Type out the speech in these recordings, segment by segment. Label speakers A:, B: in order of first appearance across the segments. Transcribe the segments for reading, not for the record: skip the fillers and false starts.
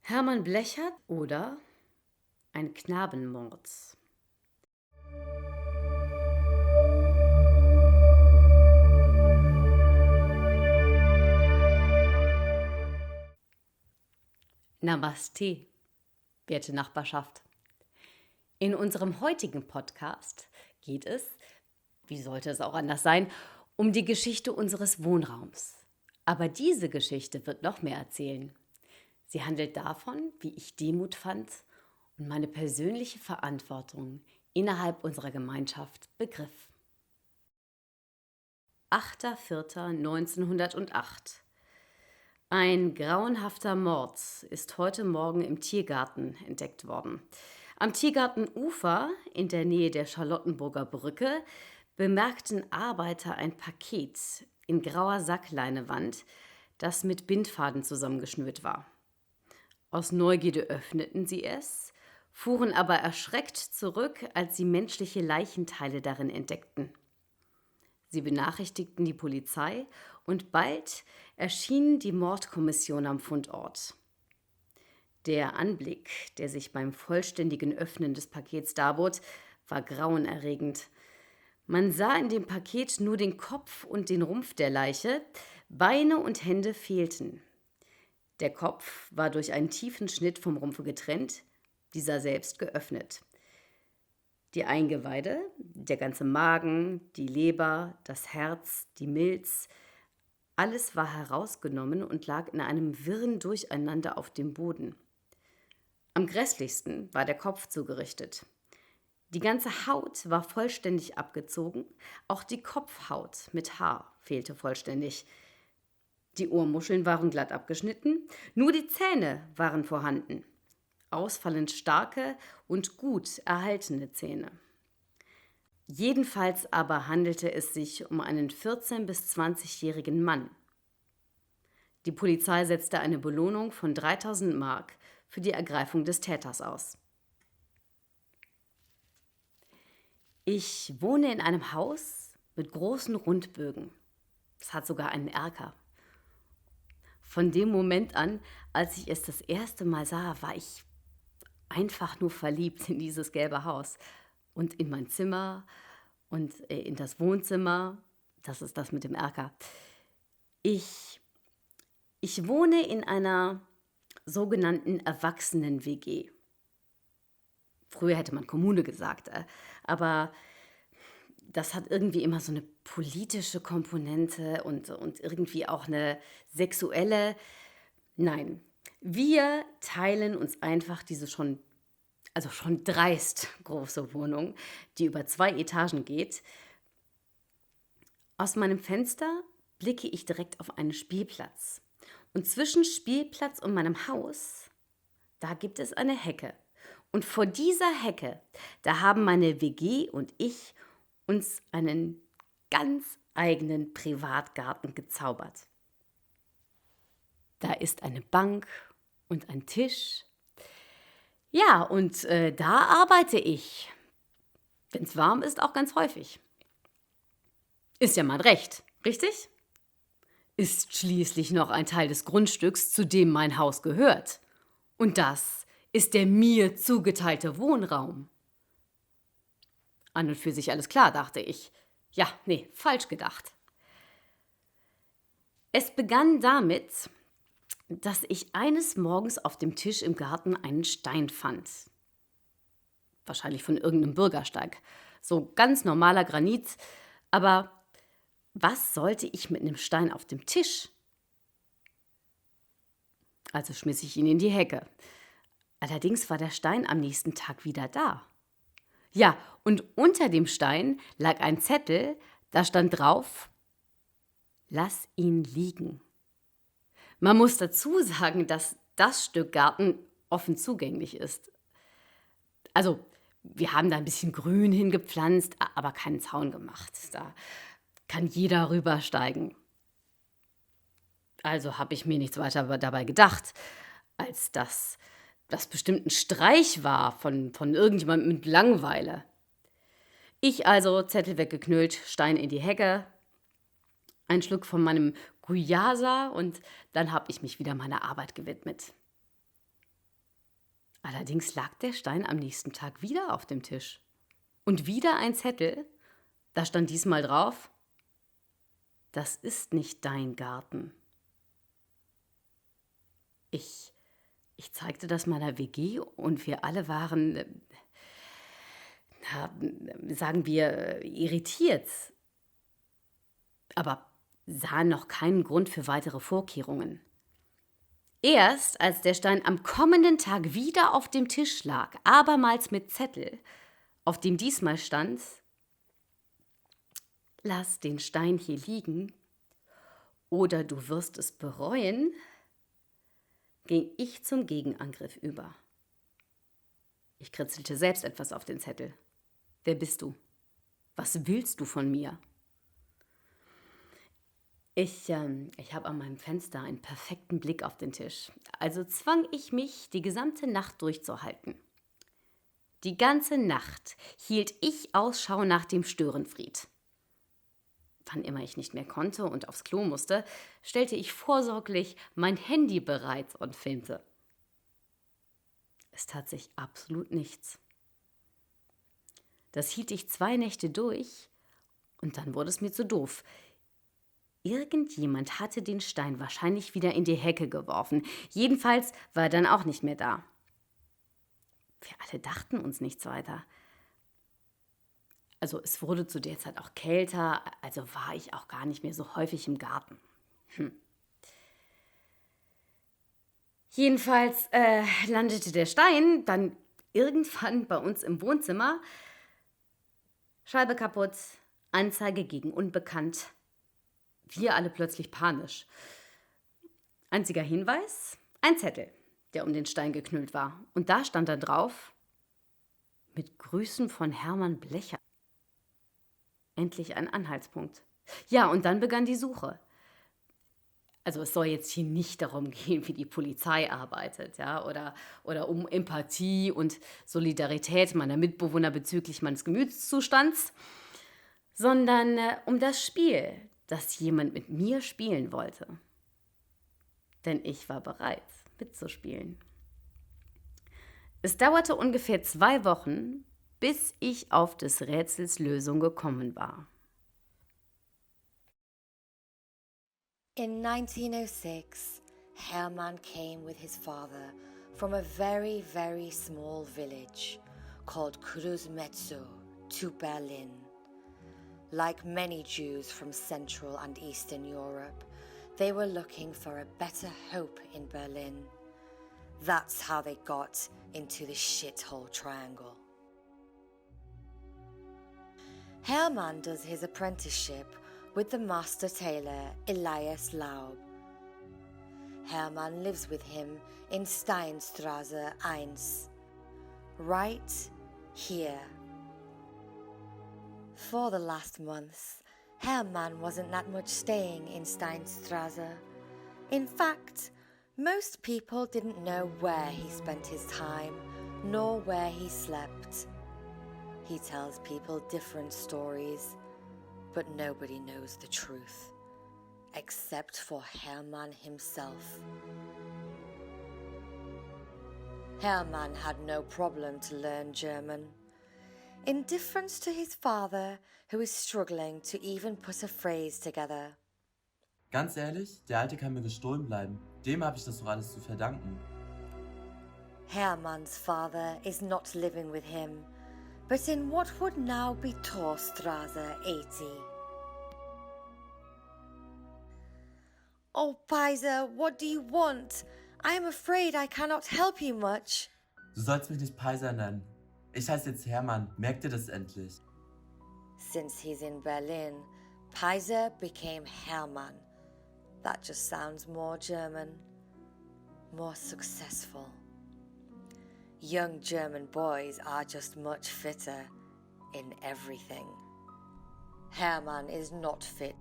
A: Hermann Blechert oder ein Knabenmord. Namaste, werte Nachbarschaft. In unserem heutigen Podcast geht es, wie sollte es auch anders sein, um die Geschichte unseres Wohnraums. Aber diese Geschichte wird noch mehr erzählen. Sie handelt davon, wie ich Demut fand und meine persönliche Verantwortung innerhalb unserer Gemeinschaft begriff. 8.4.1908. Ein grauenhafter Mord ist heute Morgen im Tiergarten entdeckt worden. Am Tiergartenufer in der Nähe der Charlottenburger Brücke bemerkten Arbeiter ein Paket in grauer Sackleinewand, das mit Bindfaden zusammengeschnürt war. Aus Neugierde öffneten sie es, fuhren aber erschreckt zurück, als sie menschliche Leichenteile darin entdeckten. Sie benachrichtigten die Polizei und bald erschien die Mordkommission am Fundort. Der Anblick, der sich beim vollständigen Öffnen des Pakets darbot, war grauenerregend. Man sah in dem Paket nur den Kopf und den Rumpf der Leiche, Beine und Hände fehlten. Der Kopf war durch einen tiefen Schnitt vom Rumpfe getrennt, dieser selbst geöffnet. Die Eingeweide, der ganze Magen, die Leber, das Herz, die Milz, alles war herausgenommen und lag in einem wirren Durcheinander auf dem Boden. Am grässlichsten war der Kopf zugerichtet. Die ganze Haut war vollständig abgezogen, auch die Kopfhaut mit Haar fehlte vollständig. Die Ohrmuscheln waren glatt abgeschnitten, nur die Zähne waren vorhanden. Ausfallend starke und gut erhaltene Zähne. Jedenfalls aber handelte es sich um einen 14- bis 20-jährigen Mann. Die Polizei setzte eine Belohnung von 3.000 Mark für die Ergreifung des Täters aus. Ich wohne in einem Haus mit großen Rundbögen. Es hat sogar einen Erker. Von dem Moment an, als ich es das erste Mal sah, war ich einfach nur verliebt in dieses gelbe Haus und in mein Zimmer und in das Wohnzimmer. Das ist das mit dem Erker. Ich wohne in einer sogenannten Erwachsenen-WG. Früher hätte man Kommune gesagt, aber das hat irgendwie immer so eine politische Komponente und irgendwie auch eine sexuelle. Nein, wir teilen uns einfach diese schon dreist große Wohnung, die über 2 Etagen geht. Aus meinem Fenster blicke ich direkt auf einen Spielplatz. Und zwischen Spielplatz und meinem Haus, da gibt es eine Hecke. Und vor dieser Hecke, da haben meine WG und ich uns einen ganz eigenen Privatgarten gezaubert. Da ist eine Bank und ein Tisch. Ja, und da arbeite ich. Wenn es warm ist, auch ganz häufig. Ist ja mein Recht, richtig? Ist schließlich noch ein Teil des Grundstücks, zu dem mein Haus gehört. Und das ist der mir zugeteilte Wohnraum. An und für sich alles klar, dachte ich. Ja, nee, falsch gedacht. Es begann damit, dass ich eines Morgens auf dem Tisch im Garten einen Stein fand. Wahrscheinlich von irgendeinem Bürgersteig. So ganz normaler Granit. Aber was sollte ich mit einem Stein auf dem Tisch? Also schmiss ich ihn in die Hecke. Allerdings war der Stein am nächsten Tag wieder da. Ja, und unter dem Stein lag ein Zettel, da stand drauf: Lass ihn liegen. Man muss dazu sagen, dass das Stück Garten offen zugänglich ist. Also, wir haben da ein bisschen Grün hingepflanzt, aber keinen Zaun gemacht. Da kann jeder rübersteigen. Also habe ich mir nichts weiter dabei gedacht, als dass das bestimmt ein Streich war von irgendjemandem mit Langeweile. Ich also, Zettel weggeknüllt, Stein in die Hecke, ein Schluck von meinem Guyasa und dann habe ich mich wieder meiner Arbeit gewidmet. Allerdings lag der Stein am nächsten Tag wieder auf dem Tisch. Und wieder ein Zettel. Da stand diesmal drauf: Das ist nicht dein Garten. Ich zeigte das meiner WG und wir alle waren, sagen wir, irritiert, aber sahen noch keinen Grund für weitere Vorkehrungen. Erst als der Stein am kommenden Tag wieder auf dem Tisch lag, abermals mit Zettel, auf dem diesmal stand: Lass den Stein hier liegen oder du wirst es bereuen, ging ich zum Gegenangriff über. Ich kritzelte selbst etwas auf den Zettel. Wer bist du? Was willst du von mir? Ich habe an meinem Fenster einen perfekten Blick auf den Tisch. Also zwang ich mich, die gesamte Nacht durchzuhalten. Die ganze Nacht hielt ich Ausschau nach dem Störenfried. Wann immer ich nicht mehr konnte und aufs Klo musste, stellte ich vorsorglich mein Handy bereit und filmte. Es tat sich absolut nichts. Das hielt ich 2 Nächte durch und dann wurde es mir zu doof. Irgendjemand hatte den Stein wahrscheinlich wieder in die Hecke geworfen. Jedenfalls war er dann auch nicht mehr da. Wir alle dachten uns nichts weiter. Also es wurde zu der Zeit auch kälter, also war ich auch gar nicht mehr so häufig im Garten. Jedenfalls landete der Stein dann irgendwann bei uns im Wohnzimmer. Scheibe kaputt, Anzeige gegen Unbekannt. Wir alle plötzlich panisch. Einziger Hinweis: ein Zettel, der um den Stein geknüllt war. Und da stand dann drauf: Mit Grüßen von Hermann Blecher. Endlich ein Anhaltspunkt. Ja, und dann begann die Suche. Also es soll jetzt hier nicht darum gehen, wie die Polizei arbeitet, ja, oder um Empathie und Solidarität meiner Mitbewohner bezüglich meines Gemütszustands, sondern um das Spiel, das jemand mit mir spielen wollte. Denn ich war bereit, mitzuspielen. Es dauerte ungefähr 2 Wochen, bis ich auf des Rätsels Lösung gekommen war.
B: In 1906, Hermann came with his father from a very, very small village called Kruzmetzo to Berlin. Like many Jews from Central and Eastern Europe, they were looking for a better hope in Berlin. That's how they got into the shithole triangle. Hermann does his apprenticeship with the master tailor Elias Laub. Hermann lives with him in Steinstraße 1, right here. For the last months, Hermann wasn't that much staying in Steinstraße. In fact, most people didn't know where he spent his time, nor where he slept. He tells people different stories, but nobody knows the truth, except for Hermann himself. Hermann had no problem to learn German. In difference to his father, who is struggling to even put a phrase together.
C: Ganz ehrlich, der Alte kann mir gestohlen bleiben. Dem habe ich das doch alles zu verdanken.
B: Hermann's father is not living with him, but in what would now be Torstraße 80. Oh, Paiser, what do you want? I am afraid I cannot help you much.
C: Du sollst mich nicht Paiser nennen. Ich heiße jetzt Hermann. Merk dir das endlich.
B: Since he's in Berlin, Paiser became Hermann. That just sounds more German, more successful. Young German boys are just much fitter in everything. Hermann is not fit.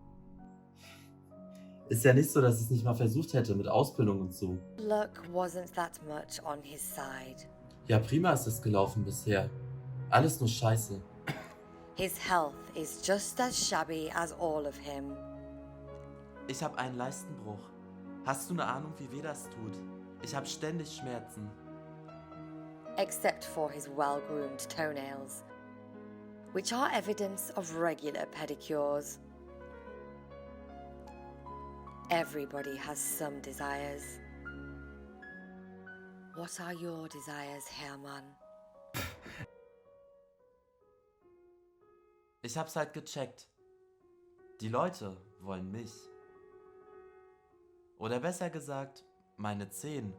C: Ist ja nicht so, dass ich es nicht mal versucht hätte mit Ausbildung und so.
B: Luck wasn't that much on his side.
C: Ja, prima ist es gelaufen bisher. Alles nur Scheiße.
B: His health is just as shabby as all of him.
D: Ich habe einen Leistenbruch. Hast du eine Ahnung, wie weh das tut? Ich habe ständig Schmerzen.
B: except for his well-groomed toenails, which are evidence of regular pedicures. Everybody has some desires. What are your desires, Hermann?
D: Ich hab's halt gecheckt. Die Leute wollen mich. Oder besser gesagt, meine Zehen.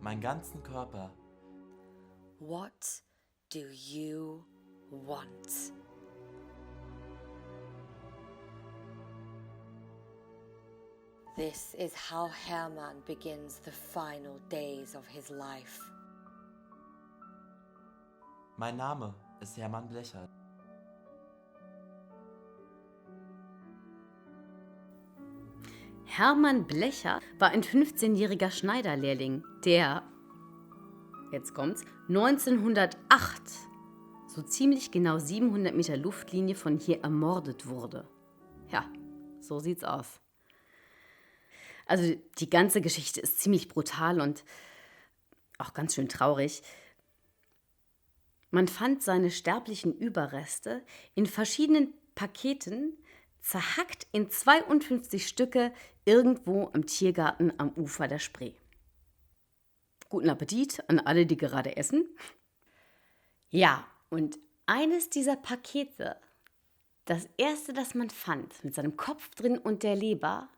D: Meinen ganzen Körper.
B: What do you want? This is how Hermann begins the final days of his life.
D: Mein Name ist Hermann Blechert.
A: Hermann Blecher war ein 15-jähriger Schneiderlehrling, der, jetzt kommt's, 1908, so ziemlich genau 700 Meter Luftlinie von hier ermordet wurde. Ja, so sieht's aus. Also die ganze Geschichte ist ziemlich brutal und auch ganz schön traurig. Man fand seine sterblichen Überreste in verschiedenen Paketen, zerhackt in 52 Stücke irgendwo im Tiergarten am Ufer der Spree. Guten Appetit an alle, die gerade essen. Ja, und eines dieser Pakete, das erste, das man fand, mit seinem Kopf drin und der Leber,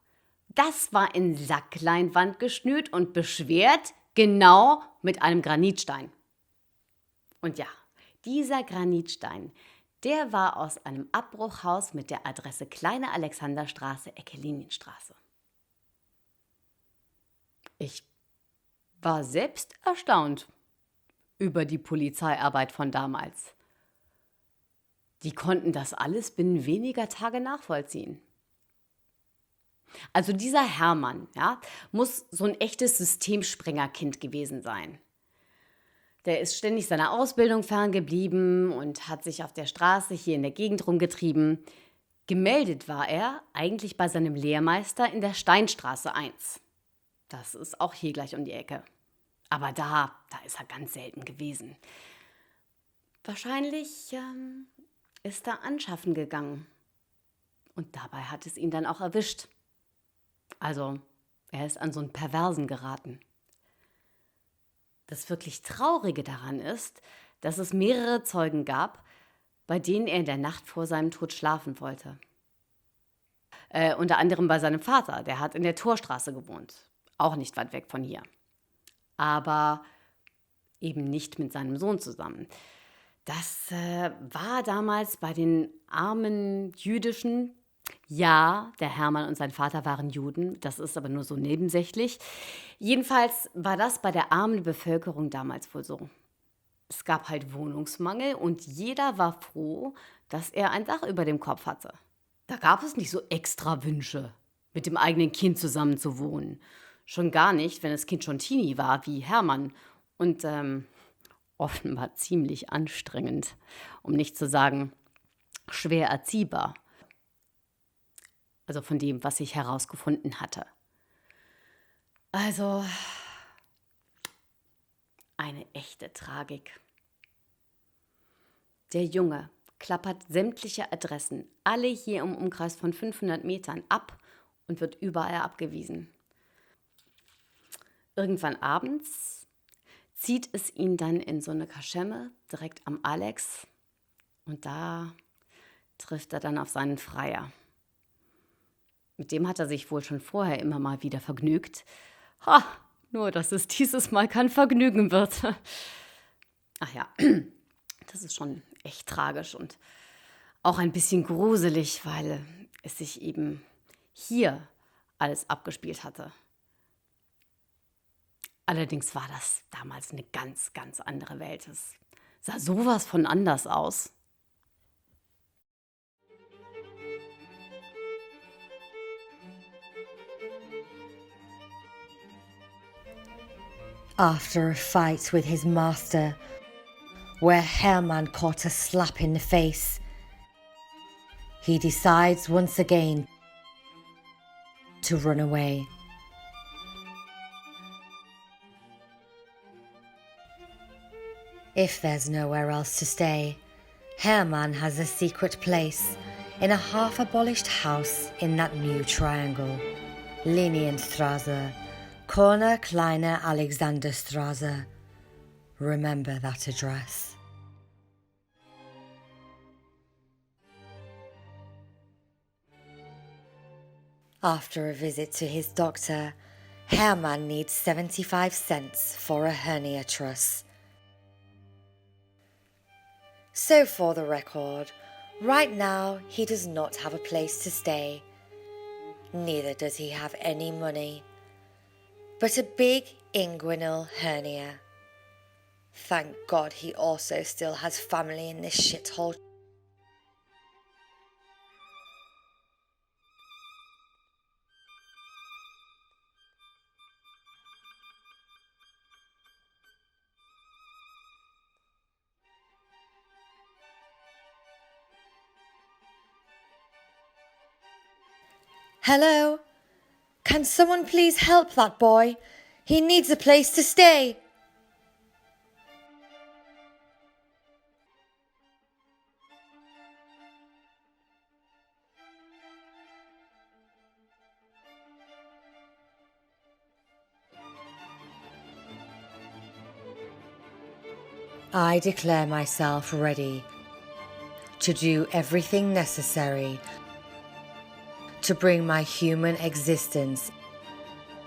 A: das war in Sackleinwand geschnürt und beschwert, genau mit einem Granitstein. Und ja, dieser Granitstein, der war aus einem Abbruchhaus mit der Adresse Kleine Alexanderstraße, Ecke Linienstraße. Ich war selbst erstaunt über die Polizeiarbeit von damals. Die konnten das alles binnen weniger Tage nachvollziehen. Also dieser Hermann, ja, muss so ein echtes Systemsprengerkind gewesen sein. Der ist ständig seiner Ausbildung ferngeblieben und hat sich auf der Straße hier in der Gegend rumgetrieben. Gemeldet war er eigentlich bei seinem Lehrmeister in der Steinstraße 1. Das ist auch hier gleich um die Ecke. Aber da ist er ganz selten gewesen. Wahrscheinlich ist er anschaffen gegangen. Und dabei hat es ihn dann auch erwischt. Also, er ist an so einen Perversen geraten. Das wirklich Traurige daran ist, dass es mehrere Zeugen gab, bei denen er in der Nacht vor seinem Tod schlafen wollte. Unter anderem bei seinem Vater, der hat in der Torstraße gewohnt, auch nicht weit weg von hier. Aber eben nicht mit seinem Sohn zusammen. Das war damals bei den armen Jüdischen. Ja, der Hermann und sein Vater waren Juden, das ist aber nur so nebensächlich. Jedenfalls war das bei der armen Bevölkerung damals wohl so. Es gab halt Wohnungsmangel und jeder war froh, dass er ein Dach über dem Kopf hatte. Da gab es nicht so extra Wünsche, mit dem eigenen Kind zusammen zu wohnen. Schon gar nicht, wenn das Kind schon Teenie war, wie Hermann. Und offenbar ziemlich anstrengend, um nicht zu sagen schwer erziehbar. Also von dem, was ich herausgefunden hatte. Also eine echte Tragik. Der Junge klappert sämtliche Adressen, alle hier im Umkreis von 500 Metern, ab und wird überall abgewiesen. Irgendwann abends zieht es ihn dann in so eine Kaschemme direkt am Alex und da trifft er dann auf seinen Freier. Mit dem hat er sich wohl schon vorher immer mal wieder vergnügt. Ha, nur dass es dieses Mal kein Vergnügen wird. Ach ja, das ist schon echt tragisch und auch ein bisschen gruselig, weil es sich eben hier alles abgespielt hatte. Allerdings war das damals eine ganz, ganz andere Welt. Es sah sowas von anders aus.
B: After a fight with his master, where Hermann caught a slap in the face, he decides once again to run away. If there's nowhere else to stay, Hermann has a secret place in a half-abolished house in that new triangle, Linienstraße, corner Kleine Alexanderstraße. Remember that address. After a visit to his doctor, Hermann needs 75 cents for a hernia truss. So for the record, right now he does not have a place to stay. Neither does he have any money, but a big inguinal hernia. Thank God he also still has family in this shithole. Hello? Can someone please help that boy? He needs a place to stay. I declare myself ready to do everything necessary to bring my human existence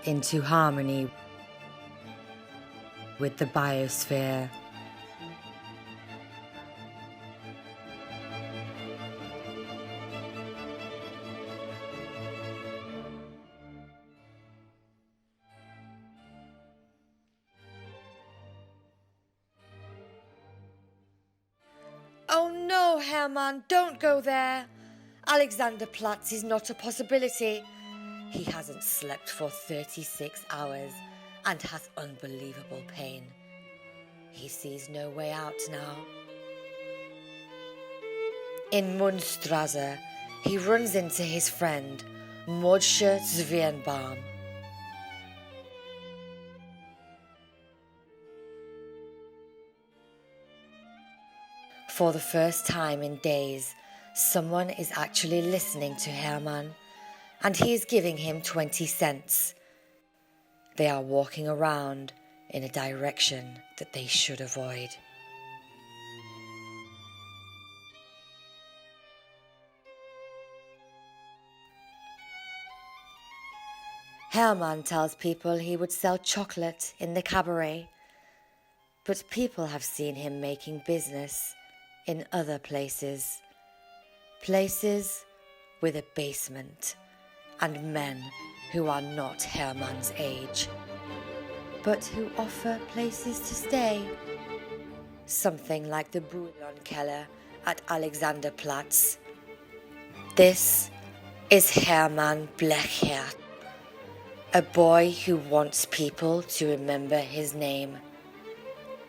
B: into harmony with the biosphere. Oh no, Hermann, don't go there. Alexanderplatz is not a possibility. He hasn't slept for 36 hours and has unbelievable pain. He sees no way out now. In Mundstraße, he runs into his friend, Modsche Zwirnbaum. For the first time in days, someone is actually listening to Hermann, and he is giving him 20 cents. They are walking around in a direction that they should avoid. Hermann tells people he would sell chocolate in the cabaret, but people have seen him making business in other places. Places with a basement and men who are not Hermann's age, but who offer places to stay. Something like the Brühlonkeller at Alexanderplatz. This is Hermann Blechert, a boy who wants people to remember his name.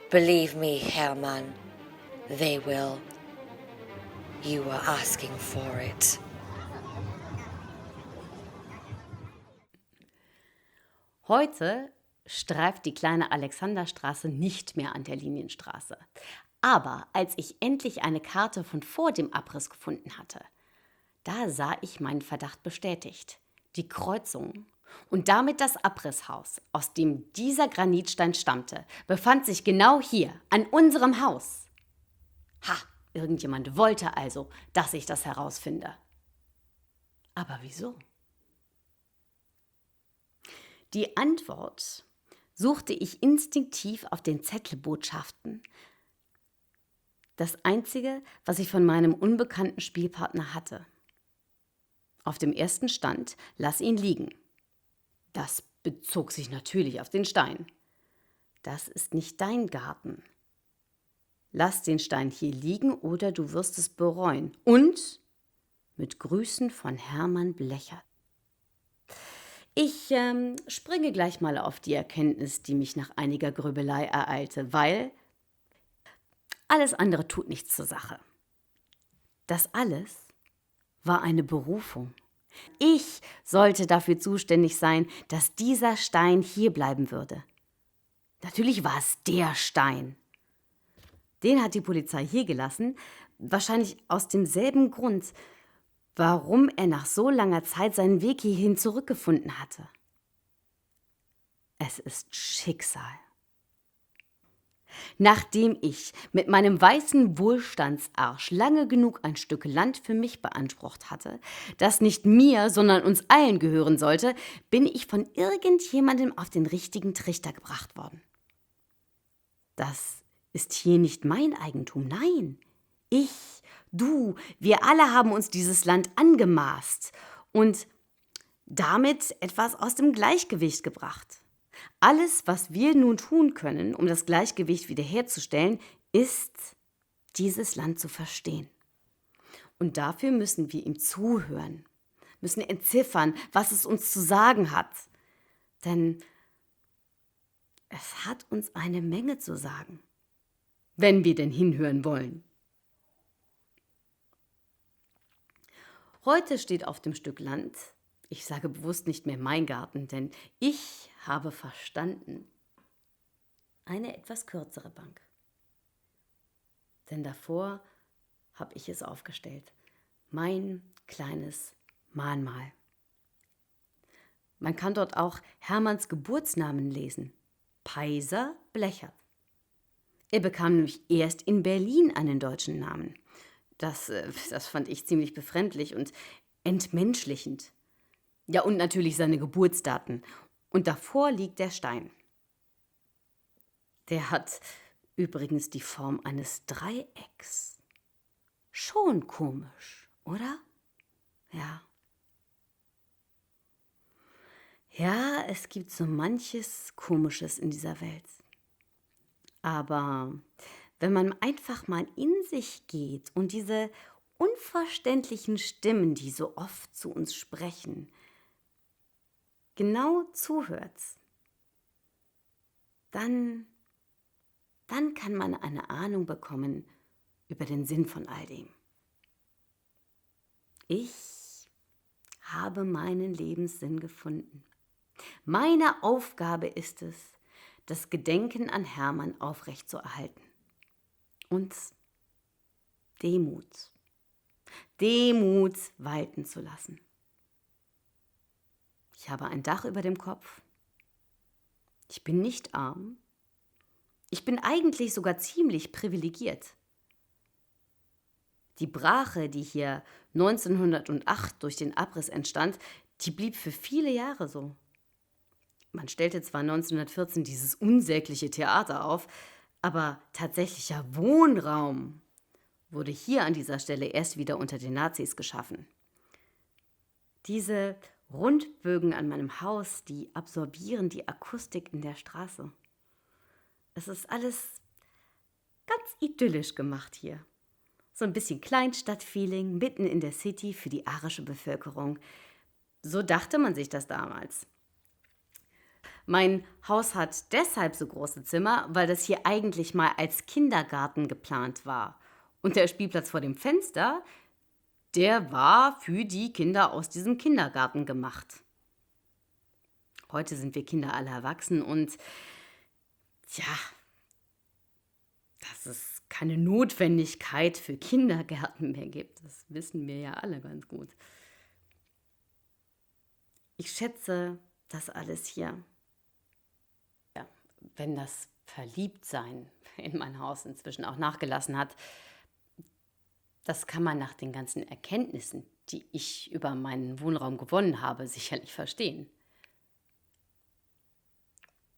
B: Believe me, Hermann, they will. You were asking for it.
A: Heute streift die kleine Alexanderstraße nicht mehr an der Linienstraße. Aber als ich endlich eine Karte von vor dem Abriss gefunden hatte, da sah ich meinen Verdacht bestätigt. Die Kreuzung und damit das Abrisshaus, aus dem dieser Granitstein stammte, befand sich genau hier, an unserem Haus. Ha, irgendjemand wollte also, dass ich das herausfinde. Aber wieso? Die Antwort suchte ich instinktiv auf den Zettelbotschaften. Das Einzige, was ich von meinem unbekannten Spielpartner hatte. Auf dem ersten stand: Lass ihn liegen. Das bezog sich natürlich auf den Stein. Das ist nicht dein Garten. Lass den Stein hier liegen oder du wirst es bereuen. Und mit Grüßen von Hermann Blechert. Ich springe gleich mal auf die Erkenntnis, die mich nach einiger Grübelei ereilte, weil alles andere tut nichts zur Sache. Das alles war eine Berufung. Ich sollte dafür zuständig sein, dass dieser Stein hier bleiben würde. Natürlich war es der Stein. Den hat die Polizei hier gelassen, wahrscheinlich aus demselben Grund, warum er nach so langer Zeit seinen Weg hierhin zurückgefunden hatte. Es ist Schicksal. Nachdem ich mit meinem weißen Wohlstandsarsch lange genug ein Stück Land für mich beansprucht hatte, das nicht mir, sondern uns allen gehören sollte, bin ich von irgendjemandem auf den richtigen Trichter gebracht worden. Das ist hier nicht mein Eigentum, nein. Ich, du, wir alle haben uns dieses Land angemaßt und damit etwas aus dem Gleichgewicht gebracht. Alles, was wir nun tun können, um das Gleichgewicht wiederherzustellen, ist, dieses Land zu verstehen. Und dafür müssen wir ihm zuhören, müssen entziffern, was es uns zu sagen hat. Denn es hat uns eine Menge zu sagen, wenn wir denn hinhören wollen. Heute steht auf dem Stück Land, ich sage bewusst nicht mehr mein Garten, denn ich habe verstanden, eine etwas kürzere Bank. Denn davor habe ich es aufgestellt, mein kleines Mahnmal. Man kann dort auch Hermanns Geburtsnamen lesen, Peiser Blechert. Er bekam nämlich erst in Berlin einen deutschen Namen. Das fand ich ziemlich befremdlich und entmenschlichend. Ja, und natürlich seine Geburtsdaten. Und davor liegt der Stein. Der hat übrigens die Form eines Dreiecks. Schon komisch, oder? Ja. Ja, es gibt so manches Komisches in dieser Welt. Aber wenn man einfach mal in sich geht und diese unverständlichen Stimmen, die so oft zu uns sprechen, genau zuhört, dann kann man eine Ahnung bekommen über den Sinn von all dem. Ich habe meinen Lebenssinn gefunden. Meine Aufgabe ist es, das Gedenken an Hermann aufrechtzuerhalten. Und Demut walten zu lassen. Ich habe ein Dach über dem Kopf. Ich bin nicht arm. Ich bin eigentlich sogar ziemlich privilegiert. Die Brache, die hier 1908 durch den Abriss entstand, die blieb für viele Jahre so. Man stellte zwar 1914 dieses unsägliche Theater auf, aber tatsächlicher Wohnraum wurde hier an dieser Stelle erst wieder unter den Nazis geschaffen. Diese Rundbögen an meinem Haus, die absorbieren die Akustik in der Straße. Es ist alles ganz idyllisch gemacht hier. So ein bisschen Kleinstadtfeeling mitten in der City für die arische Bevölkerung. So dachte man sich das damals. Mein Haus hat deshalb so große Zimmer, weil das hier eigentlich mal als Kindergarten geplant war. Und der Spielplatz vor dem Fenster, der war für die Kinder aus diesem Kindergarten gemacht. Heute sind wir Kinder alle erwachsen und ja, dass es keine Notwendigkeit für Kindergärten mehr gibt, das wissen wir ja alle ganz gut. Ich schätze das alles hier. Ja, wenn das Verliebtsein in mein Haus inzwischen auch nachgelassen hat, das kann man nach den ganzen Erkenntnissen, die ich über meinen Wohnraum gewonnen habe, sicherlich verstehen.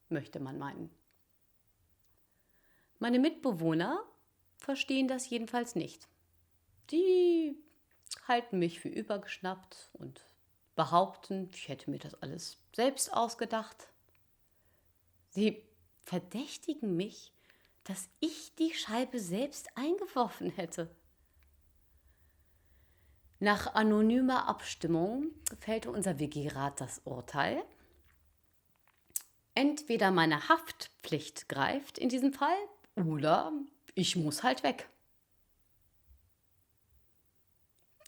A: Möchte man meinen. Meine Mitbewohner verstehen das jedenfalls nicht. Die halten mich für übergeschnappt und behaupten, ich hätte mir das alles selbst ausgedacht. Sie verdächtigen mich, dass ich die Scheibe selbst eingeworfen hätte. Nach anonymer Abstimmung fällte unser WG-Rat das Urteil. Entweder meine Haftpflicht greift in diesem Fall oder ich muss halt weg.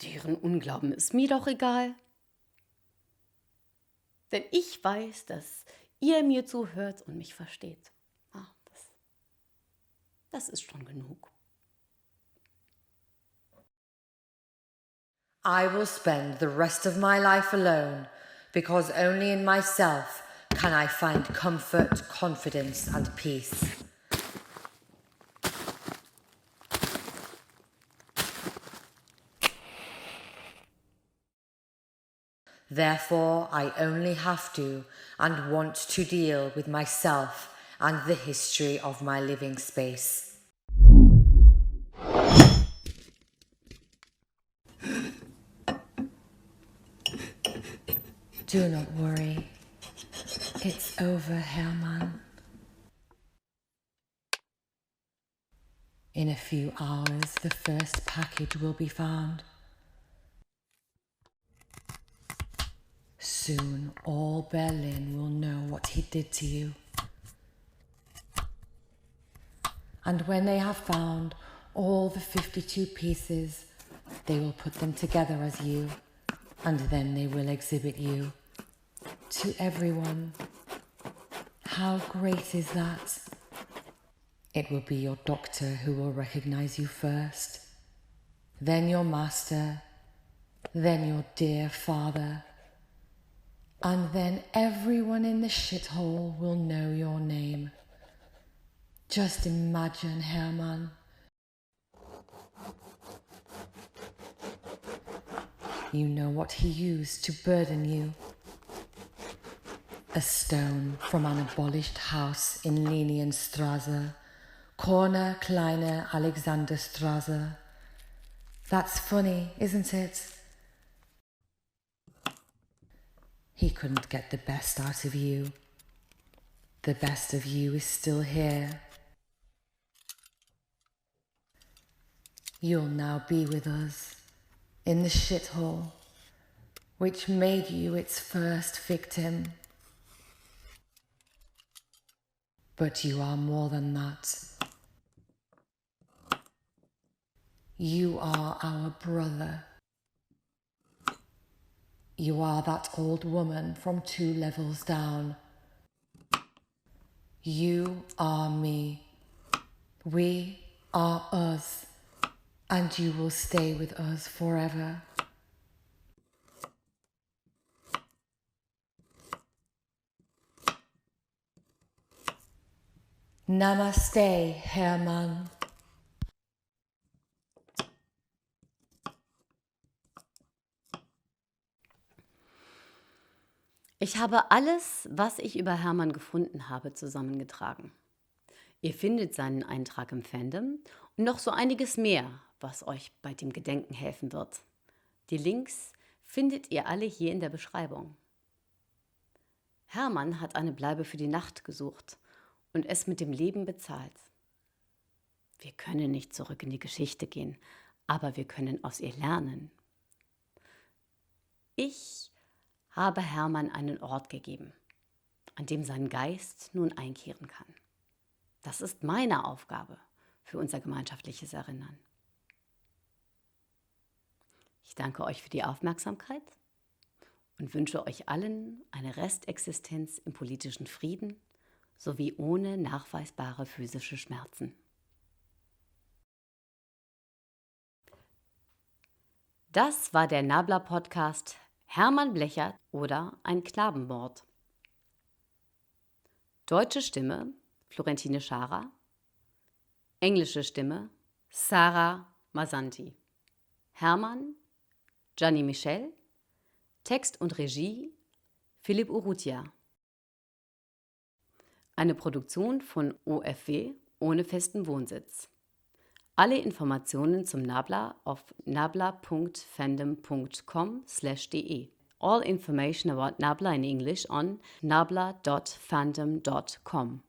A: Deren Unglauben ist mir doch egal. Denn ich weiß, dass ihr mir zuhört und mich versteht. Das ist schon genug.
B: I will spend the rest of my life alone, because only in myself can I find comfort, confidence, and peace. Therefore, I only have to and want to deal with myself and the history of my living space. Do not worry. It's over, Hermann. In a few hours, the first package will be found. Soon, all Berlin will know what he did to you. And when they have found all the 52 pieces, they will put them together as you, and then they will exhibit you to everyone. How great is that? It will be your doctor who will recognize you first, then your master, then your dear father, and then everyone in the shithole will know your name. Just imagine, Hermann. You know what he used to burden you? A stone from an abolished house in Linienstrasse, corner Kleine Alexanderstrasse. That's funny, isn't it? He couldn't get the best out of you. The best of you is still here. You'll now be with us in the shithole, which made you its first victim. But you are more than that. You are our brother. You are that old woman from 2 levels down. You are me. We are us. And you will stay with us forever. Namaste, Hermann.
A: Ich habe alles, was ich über Hermann gefunden habe, zusammengetragen. Ihr findet seinen Eintrag im Fandom und noch so einiges mehr, was euch bei dem Gedenken helfen wird. Die Links findet ihr alle hier in der Beschreibung. Hermann hat eine Bleibe für die Nacht gesucht und es mit dem Leben bezahlt. Wir können nicht zurück in die Geschichte gehen, aber wir können aus ihr lernen. Ich habe Hermann einen Ort gegeben, an dem sein Geist nun einkehren kann. Das ist meine Aufgabe für unser gemeinschaftliches Erinnern. Ich danke euch für die Aufmerksamkeit und wünsche euch allen eine Restexistenz im politischen Frieden sowie ohne nachweisbare physische Schmerzen. Das war der Nabla-Podcast Hermann Blechert oder ein Knabenmord. Deutsche Stimme Florentine Scharer, englische Stimme Sarah Masanti, Hermann Gianni Michel, Text und Regie Philipp Urrutia. Eine Produktion von OFW ohne festen Wohnsitz. Alle Informationen zum Nabla auf nabla.fandom.com/de. All information about Nabla in English on nabla.fandom.com.